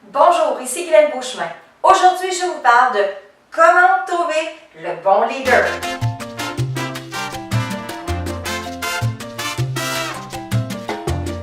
Bonjour, ici Guylaine Beauchemin. Aujourd'hui, je vous parle de comment trouver le bon leader.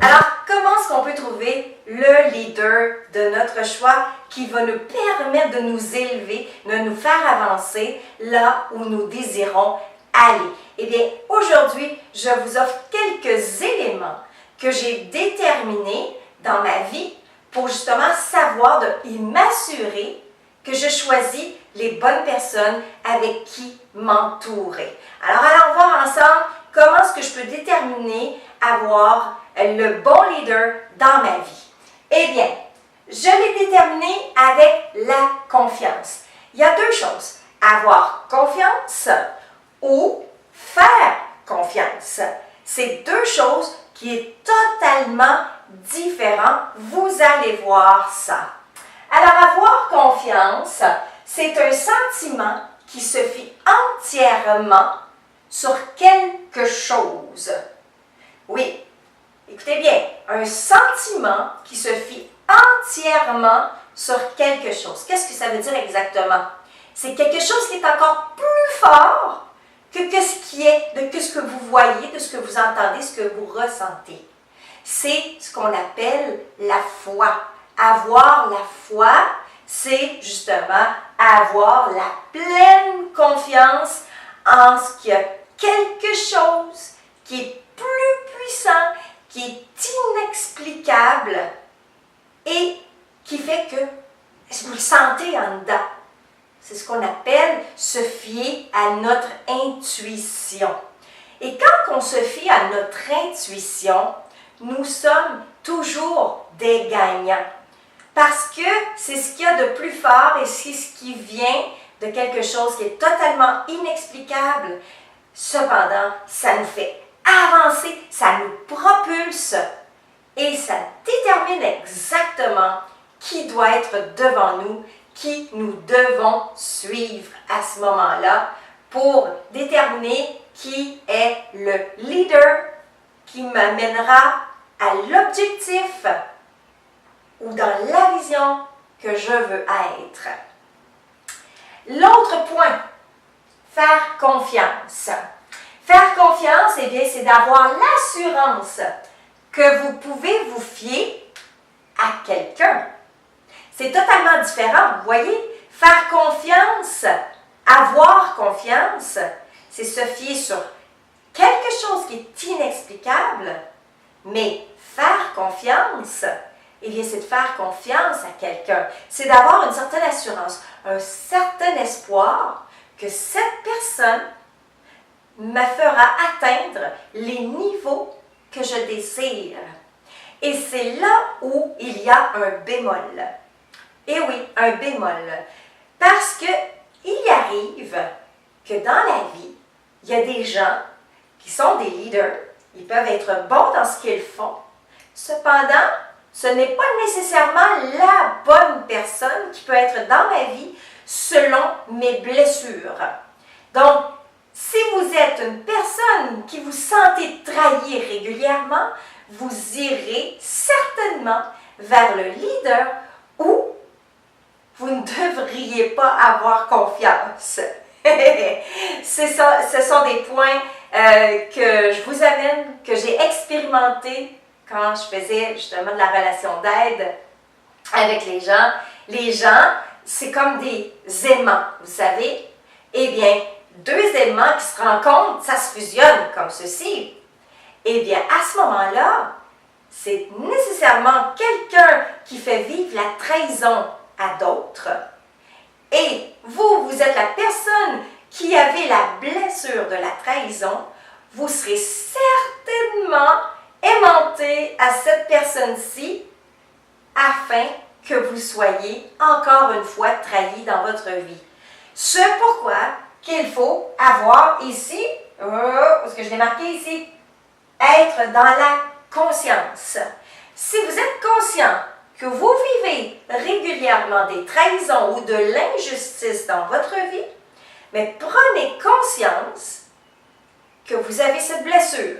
Alors, comment est-ce qu'on peut trouver le leader de notre choix qui va nous permettre de nous élever, de nous faire avancer là où nous désirons aller? Eh bien, aujourd'hui, je vous offre quelques éléments que j'ai déterminés dans ma vie pour justement savoir et m'assurer que je choisis les bonnes personnes avec qui m'entourer. Alors, allons voir ensemble comment est-ce que je peux déterminer avoir le bon leader dans ma vie. Eh bien, je l'ai déterminé avec la confiance. Il y a deux choses, avoir confiance ou faire confiance. C'est deux choses qui sont totalement différentes. Vous allez voir ça. Alors, avoir confiance, c'est un sentiment qui se fie entièrement sur quelque chose. Oui, écoutez bien, un sentiment qui se fie entièrement sur quelque chose. Qu'est-ce que ça veut dire exactement? C'est quelque chose qui est encore plus fort que ce que vous voyez, de ce que vous entendez, ce que vous ressentez. C'est ce qu'on appelle la foi. Avoir la foi, c'est justement avoir la pleine confiance en ce qu'il y a quelque chose qui est plus puissant, qui est inexplicable et qui fait que vous le sentez en dedans. C'est ce qu'on appelle se fier à notre intuition. Et quand on se fie à notre intuition, nous sommes toujours des gagnants. Parce que c'est ce qu'il y a de plus fort et c'est ce qui vient de quelque chose qui est totalement inexplicable. Cependant, ça nous fait avancer, ça nous propulse et ça détermine exactement qui doit être devant nous, qui nous devons suivre à ce moment-là pour déterminer qui est le leader qui m'amènera à l'objectif ou dans la vision que je veux être. L'autre point, faire confiance. Faire confiance, eh bien, c'est d'avoir l'assurance que vous pouvez vous fier à quelqu'un. C'est totalement différent, vous voyez? Faire confiance, avoir confiance, c'est se fier sur quelque chose qui est inexplicable, mais faire confiance, eh bien, c'est de faire confiance à quelqu'un. C'est d'avoir une certaine assurance, un certain espoir que cette personne me fera atteindre les niveaux que je désire. Et c'est là où il y a un bémol. Et oui, un bémol. Parce que il arrive que dans la vie, il y a des gens qui sont des leaders. Ils peuvent être bons dans ce qu'ils font. Cependant, ce n'est pas nécessairement la bonne personne qui peut être dans ma vie selon mes blessures. Donc, si vous êtes une personne qui vous sentez trahir régulièrement, vous irez certainement vers le leader où vous ne devriez pas avoir confiance. Ce sont des points que je vous amène, que j'ai expérimenté quand je faisais justement de la relation d'aide avec les gens. Les gens, c'est comme des aimants, vous savez. Eh bien, deux aimants qui se rencontrent, ça se fusionne comme ceci. Eh bien, à ce moment-là, c'est nécessairement quelqu'un qui fait vivre la trahison à d'autres. Et vous êtes la personne qui avez la blessure de la trahison. Vous serez certainement aimanté à cette personne-ci afin que vous soyez encore une fois trahi dans votre vie. C'est pourquoi qu'il faut avoir ici, parce que je l'ai marqué ici, être dans la conscience. Si vous êtes conscient que vous vivez régulièrement des trahisons ou de l'injustice dans votre vie, mais prenez conscience que vous avez cette blessure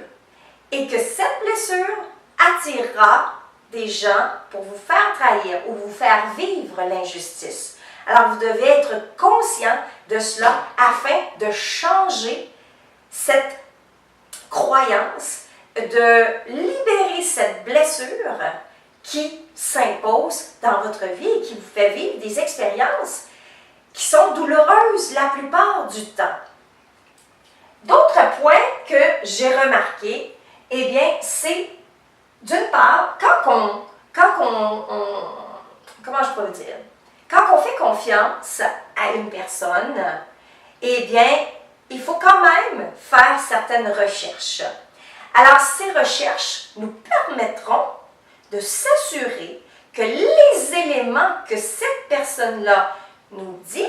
et que cette blessure attirera des gens pour vous faire trahir ou vous faire vivre l'injustice. Alors, vous devez être conscient de cela afin de changer cette croyance, de libérer cette blessure qui s'impose dans votre vie et qui vous fait vivre des expériences qui sont douloureuses la plupart du temps. D'autres points que j'ai remarqués, eh bien, c'est d'une part, comment je peux dire, quand on fait confiance à une personne, eh bien, il faut quand même faire certaines recherches. Alors, ces recherches nous permettront de s'assurer que les éléments que cette personne-là nous dit,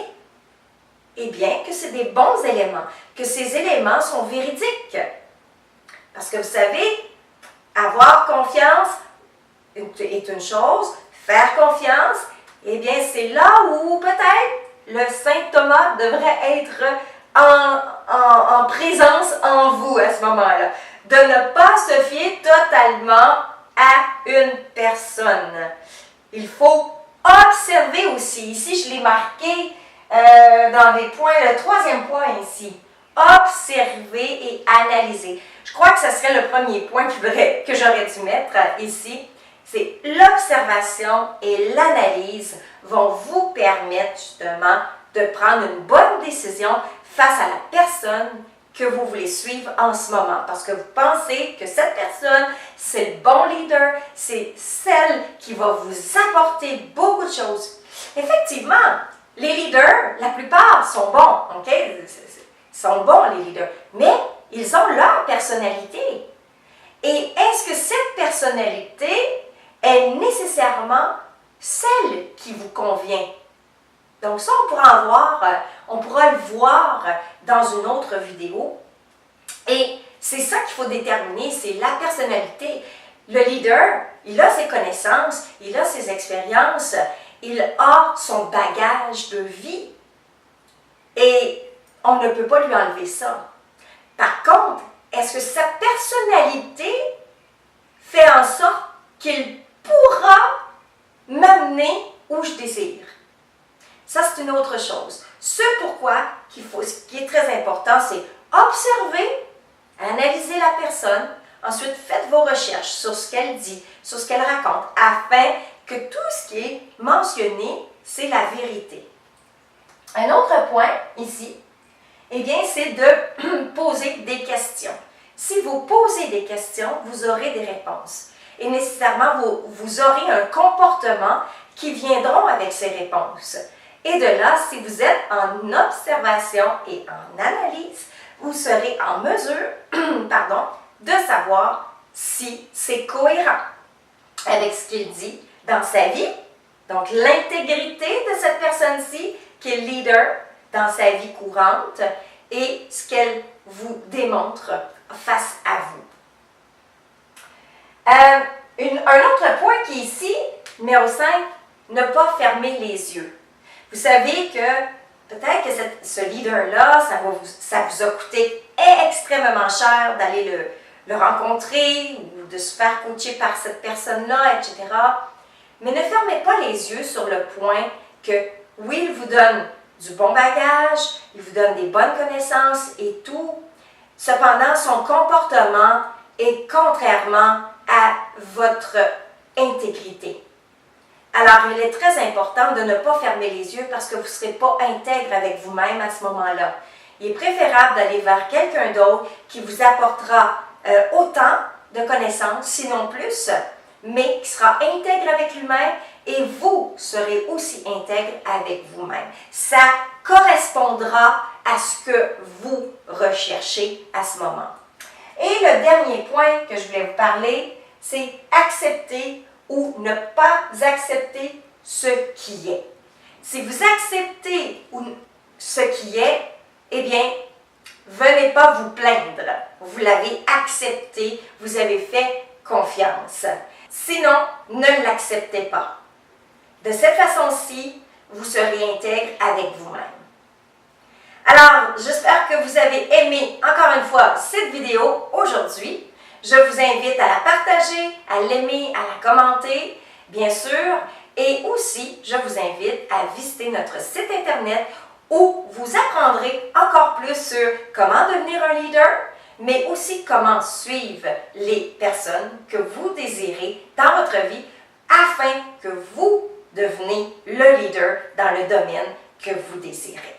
eh bien, que c'est des bons éléments, que ces éléments sont véridiques. Parce que vous savez, avoir confiance est une chose, faire confiance, eh bien, c'est là où peut-être le Saint Thomas devrait être en présence en vous à ce moment-là. De ne pas se fier totalement à une personne. Il faut observer aussi. Ici, je l'ai marqué dans les points, le troisième point ici. Observer et analyser. Je crois que ce serait le premier point que j'aurais dû mettre ici. C'est l'observation et l'analyse vont vous permettre justement de prendre une bonne décision face à la personne que vous voulez suivre en ce moment. Parce que vous pensez que cette personne, c'est le bon leader, c'est celle qui va vous apporter beaucoup de choses. Effectivement, les leaders, la plupart sont bons, ok? Ils sont bons, les leaders, mais ils ont leur personnalité. Et est-ce que cette personnalité est nécessairement celle qui vous convient? Donc ça, on pourra le voir dans une autre vidéo. Et c'est ça qu'il faut déterminer, c'est la personnalité. Le leader, il a ses connaissances, il a ses expériences, il a son bagage de vie. Et on ne peut pas lui enlever ça. Par contre, est-ce que sa personnalité fait en sorte qu'il pourra m'amener où je désire? Ça, c'est une autre chose. Ce qui est très important, c'est observer, analyser la personne, ensuite faites vos recherches sur ce qu'elle dit, sur ce qu'elle raconte, afin que tout ce qui est mentionné, c'est la vérité. Un autre point ici, eh bien, c'est de poser des questions. Si vous posez des questions, vous aurez des réponses. Et nécessairement, vous aurez un comportement qui viendront avec ces réponses. Et de là, si vous êtes en observation et en analyse, vous serez en mesure de savoir si c'est cohérent avec ce qu'il dit dans sa vie. Donc, l'intégrité de cette personne-ci, qui est leader dans sa vie courante, et ce qu'elle vous démontre face à vous. Un autre point qui est ici, numéro 5, ne pas fermer les yeux. Vous savez que peut-être que ce leader-là, ça vous a coûté extrêmement cher d'aller le rencontrer ou de se faire coacher par cette personne-là, etc. Mais ne fermez pas les yeux sur le point que, oui, il vous donne du bon bagage, il vous donne des bonnes connaissances et tout. Cependant, son comportement est contrairement à votre intégrité. Alors, il est très important de ne pas fermer les yeux parce que vous ne serez pas intègre avec vous-même à ce moment-là. Il est préférable d'aller vers quelqu'un d'autre qui vous apportera autant de connaissances, sinon plus, mais qui sera intègre avec lui-même et vous serez aussi intègre avec vous-même. Ça correspondra à ce que vous recherchez à ce moment. Et le dernier point que je voulais vous parler, c'est accepter ou ne pas accepter ce qui est. Si vous acceptez ce qui est, eh bien, venez pas vous plaindre. Vous l'avez accepté, vous avez fait confiance. Sinon, ne l'acceptez pas. De cette façon-ci, vous serez intègre avec vous-même. Alors, j'espère que vous avez aimé, encore une fois, cette vidéo aujourd'hui. Je vous invite à la partager, à l'aimer, à la commenter, bien sûr. Et aussi, je vous invite à visiter notre site Internet où vous apprendrez encore plus sur comment devenir un leader, mais aussi comment suivre les personnes que vous désirez dans votre vie afin que vous deveniez le leader dans le domaine que vous désirez.